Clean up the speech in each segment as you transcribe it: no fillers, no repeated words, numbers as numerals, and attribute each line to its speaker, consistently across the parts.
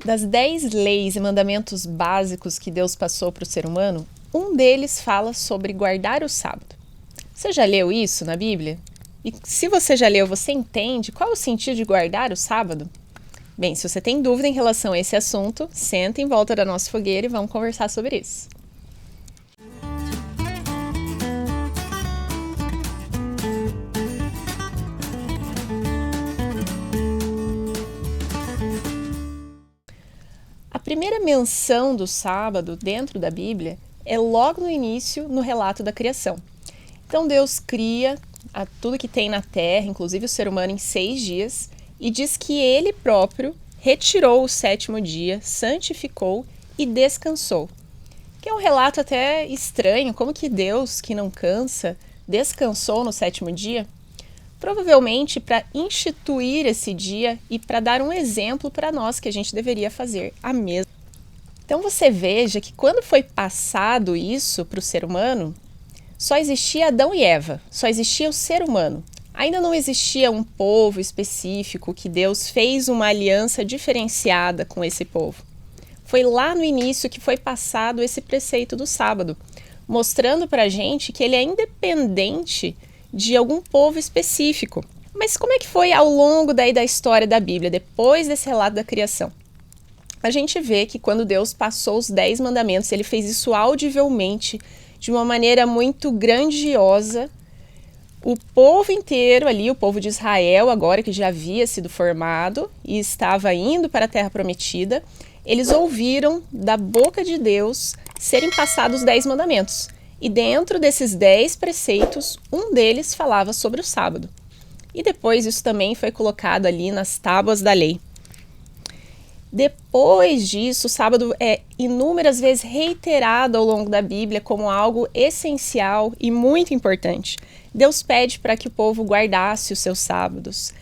Speaker 1: Das 10 leis e mandamentos básicos que Deus passou para o ser humano, um deles fala sobre guardar o sábado. Você já leu isso na Bíblia? E se você já leu, você entende qual é o sentido de guardar o sábado? Bem, se você tem dúvida em relação a esse assunto, senta em volta da nossa fogueira e vamos conversar sobre isso. A primeira menção do sábado dentro da Bíblia é logo no início, no relato da criação. Então Deus cria tudo que tem na terra, inclusive o ser humano, em 6 dias, e diz que ele próprio retirou o 7º dia, santificou e descansou. Que é um relato até estranho, como que Deus, que não cansa, descansou no 7º dia? Provavelmente para instituir esse dia e para dar um exemplo para nós que a gente deveria fazer a mesma. Então você veja que quando foi passado isso para o ser humano, só existia Adão e Eva, só existia o ser humano. Ainda não existia um povo específico que Deus fez uma aliança diferenciada com esse povo. Foi lá no início que foi passado esse preceito do sábado, mostrando para a gente que ele é independente de algum povo específico. Mas como é que foi ao longo da história da Bíblia, depois desse relato da criação? A gente vê que quando Deus passou os 10 mandamentos, ele fez isso audivelmente, de uma maneira muito grandiosa. O povo inteiro ali, o povo de Israel, agora que já havia sido formado e estava indo para a Terra Prometida, eles ouviram da boca de Deus serem passados os 10 mandamentos. E dentro desses 10 preceitos, um deles falava sobre o sábado. E depois isso também foi colocado ali nas tábuas da lei. Depois disso, o sábado é inúmeras vezes reiterado ao longo da Bíblia como algo essencial e muito importante. Deus pede para que o povo guardasse os seus sábados.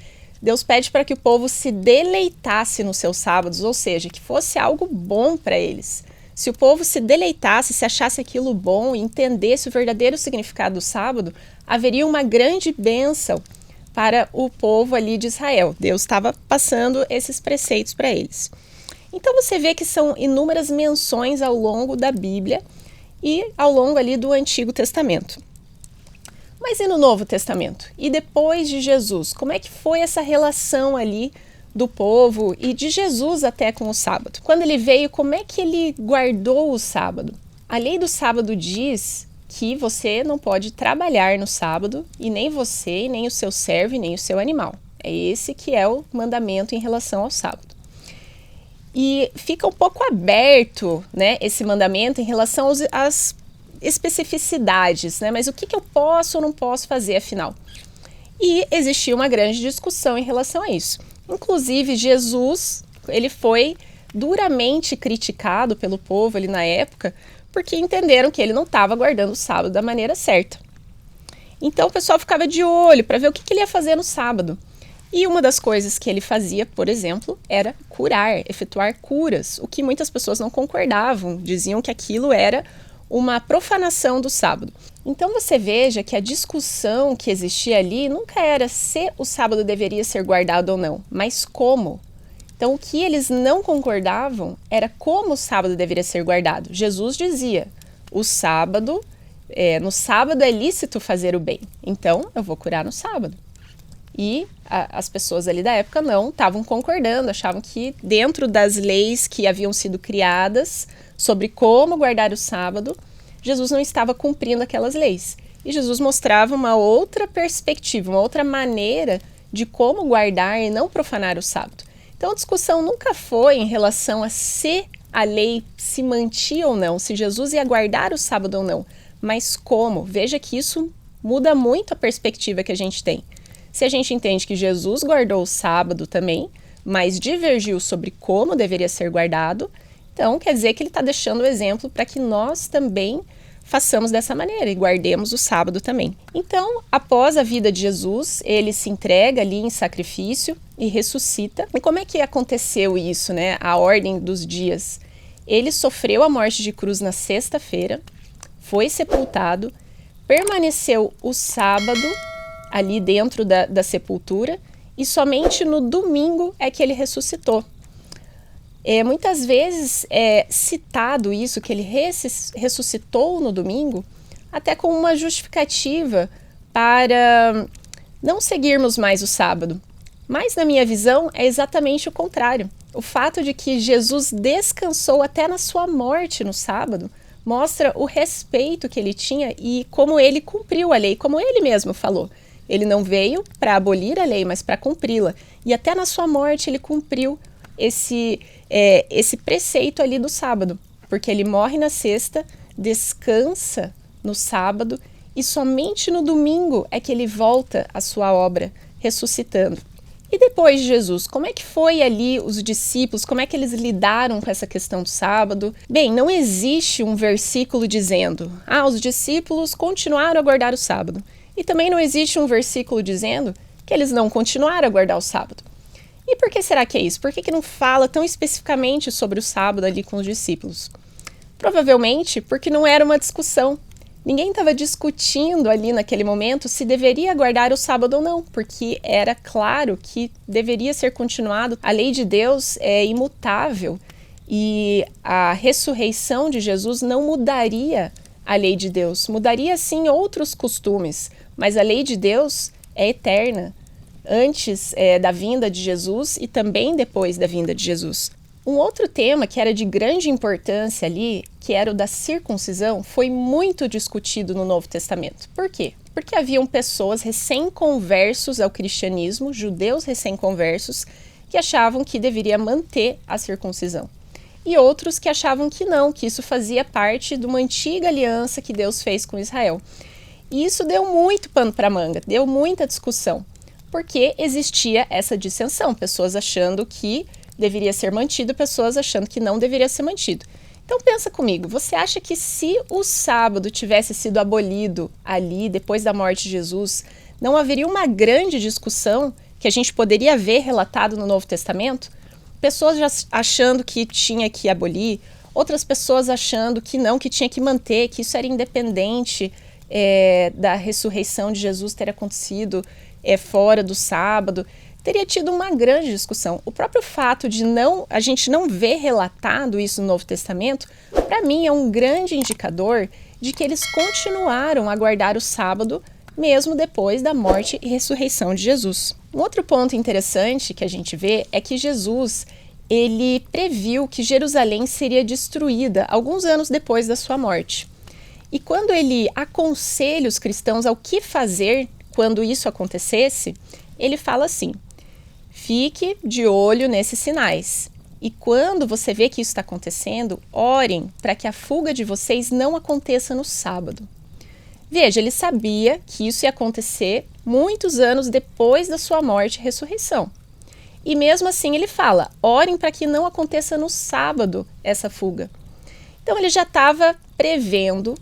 Speaker 1: Deus pede para que o povo se deleitasse nos seus sábados, ou seja, que fosse algo bom para eles. Se o povo se deleitasse, se achasse aquilo bom e entendesse o verdadeiro significado do sábado, haveria uma grande bênção para o povo ali de Israel. Deus estava passando esses preceitos para eles. Então você vê que são inúmeras menções ao longo da Bíblia e ao longo ali do Antigo Testamento. Mas e no Novo Testamento? E depois de Jesus? Como é que foi essa relação ali do povo e de Jesus até com o sábado? Quando ele veio, como é que ele guardou o sábado? A lei do sábado diz que você não pode trabalhar no sábado, e nem você, nem o seu servo, nem o seu animal. É esse que é o mandamento em relação ao sábado. E fica um pouco aberto, né, esse mandamento em relação às especificidades, né? Mas o que eu posso ou não posso fazer, afinal? E existia uma grande discussão em relação a isso. Inclusive, Jesus, ele foi duramente criticado pelo povo ali na época, porque entenderam que ele não estava guardando o sábado da maneira certa. Então o pessoal ficava de olho para ver o que ele ia fazer no sábado. E uma das coisas que ele fazia, por exemplo, era curar, efetuar curas, o que muitas pessoas não concordavam, diziam que aquilo era uma profanação do sábado. Então você veja que a discussão que existia ali nunca era se o sábado deveria ser guardado ou não, mas como. Então o que eles não concordavam era como o sábado deveria ser guardado. Jesus dizia, no sábado é lícito fazer o bem, então eu vou curar no sábado. E as pessoas ali da época não estavam concordando, achavam que dentro das leis que haviam sido criadas sobre como guardar o sábado, Jesus não estava cumprindo aquelas leis. E Jesus mostrava uma outra perspectiva, uma outra maneira de como guardar e não profanar o sábado. Então a discussão nunca foi em relação a se a lei se mantinha ou não, se Jesus ia guardar o sábado ou não, mas como. Veja que isso muda muito a perspectiva que a gente tem. Se a gente entende que Jesus guardou o sábado também, mas divergiu sobre como deveria ser guardado, então quer dizer que ele está deixando o exemplo para que nós também façamos dessa maneira e guardemos o sábado também. Então, após a vida de Jesus, ele se entrega ali em sacrifício e ressuscita. E como é que aconteceu isso, né? A ordem dos dias. Ele sofreu a morte de cruz na sexta-feira, foi sepultado, permaneceu o sábado ali dentro da sepultura, e somente no domingo é que ele ressuscitou. Muitas vezes é citado isso, que ele ressuscitou no domingo, até como uma justificativa para não seguirmos mais o sábado. Mas, na minha visão, é exatamente o contrário. O fato de que Jesus descansou até na sua morte no sábado mostra o respeito que ele tinha e como ele cumpriu a lei, como ele mesmo falou. Ele não veio para abolir a lei, mas para cumpri-la. E até na sua morte ele cumpriu esse preceito ali do sábado, porque ele morre na sexta, descansa no sábado e somente no domingo é que ele volta à sua obra, ressuscitando. E depois de Jesus, como é que foi ali os discípulos, como é que eles lidaram com essa questão do sábado? Bem, não existe um versículo dizendo, os discípulos continuaram a guardar o sábado. E também não existe um versículo dizendo que eles não continuaram a guardar o sábado. E por que será que é isso? Por que não fala tão especificamente sobre o sábado ali com os discípulos? Provavelmente porque não era uma discussão. Ninguém estava discutindo ali naquele momento se deveria guardar o sábado ou não, porque era claro que deveria ser continuado. A lei de Deus é imutável e a ressurreição de Jesus não mudaria a lei de Deus. Mudaria sim outros costumes, mas a lei de Deus é eterna, antes da vinda de Jesus e também depois da vinda de Jesus. Um outro tema que era de grande importância ali, que era o da circuncisão, foi muito discutido no Novo Testamento. Por quê? Porque haviam pessoas recém-conversos ao cristianismo, judeus recém-conversos, que achavam que deveria manter a circuncisão. E outros que achavam que não, que isso fazia parte de uma antiga aliança que Deus fez com Israel. E isso deu muito pano para manga, deu muita discussão, porque existia essa dissensão, pessoas achando que deveria ser mantido, pessoas achando que não deveria ser mantido. Então pensa comigo, você acha que se o sábado tivesse sido abolido ali, depois da morte de Jesus, não haveria uma grande discussão que a gente poderia ver relatado no Novo Testamento? Pessoas já achando que tinha que abolir, outras pessoas achando que não, que tinha que manter, que isso era independente da ressurreição de Jesus ter acontecido fora do sábado. Teria tido uma grande discussão. O próprio fato de a gente não ver relatado isso no Novo Testamento, para mim é um grande indicador de que eles continuaram a guardar o sábado mesmo depois da morte e ressurreição de Jesus. Um outro ponto interessante que a gente vê é que Jesus, ele previu que Jerusalém seria destruída alguns anos depois da sua morte. E quando ele aconselha os cristãos ao que fazer quando isso acontecesse, ele fala assim: fique de olho nesses sinais. E quando você vê que isso está acontecendo, orem para que a fuga de vocês não aconteça no sábado. Veja, ele sabia que isso ia acontecer muitos anos depois da sua morte e ressurreição. E mesmo assim ele fala, orem para que não aconteça no sábado essa fuga. Então ele já estava prevendo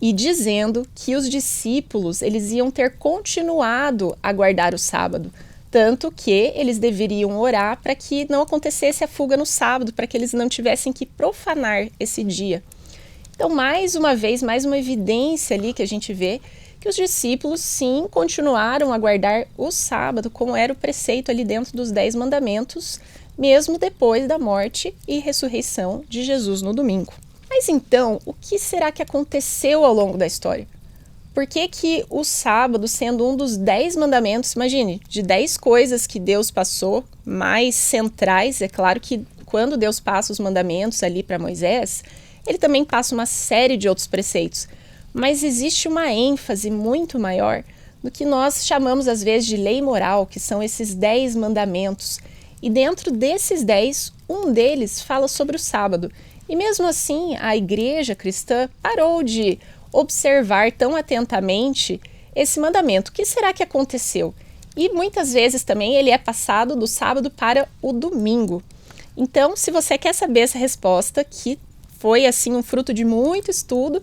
Speaker 1: e dizendo que os discípulos eles iam ter continuado a guardar o sábado. Tanto que eles deveriam orar para que não acontecesse a fuga no sábado, para que eles não tivessem que profanar esse dia. Então, mais uma vez, mais uma evidência ali que a gente vê que os discípulos, sim, continuaram a guardar o sábado, como era o preceito ali dentro dos 10 mandamentos, mesmo depois da morte e ressurreição de Jesus no domingo. Mas então, o que será que aconteceu ao longo da história? Por que que o sábado, sendo um dos 10 mandamentos, imagine, de 10 coisas que Deus passou, mais centrais, é claro que quando Deus passa os mandamentos ali para Moisés, ele também passa uma série de outros preceitos, mas existe uma ênfase muito maior no que nós chamamos às vezes de lei moral, que são esses 10 mandamentos, e dentro desses 10, um deles fala sobre o sábado, e mesmo assim a igreja cristã parou de observar tão atentamente esse mandamento. O que será que aconteceu? E muitas vezes também ele é passado do sábado para o domingo. Então, se você quer saber essa resposta, que foi assim um fruto de muito estudo,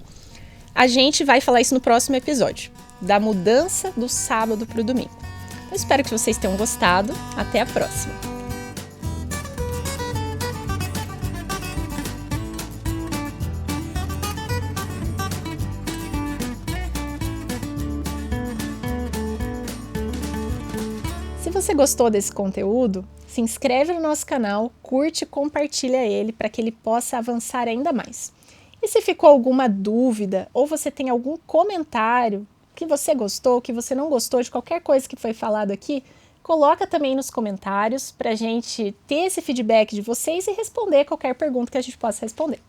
Speaker 1: a gente vai falar isso no próximo episódio, da mudança do sábado para o domingo. Eu espero que vocês tenham gostado. Até a próxima! Se você gostou desse conteúdo, se inscreve no nosso canal, curte e compartilha ele para que ele possa avançar ainda mais. E se ficou alguma dúvida ou você tem algum comentário que você gostou, que você não gostou de qualquer coisa que foi falado aqui, coloca também nos comentários para a gente ter esse feedback de vocês e responder qualquer pergunta que a gente possa responder.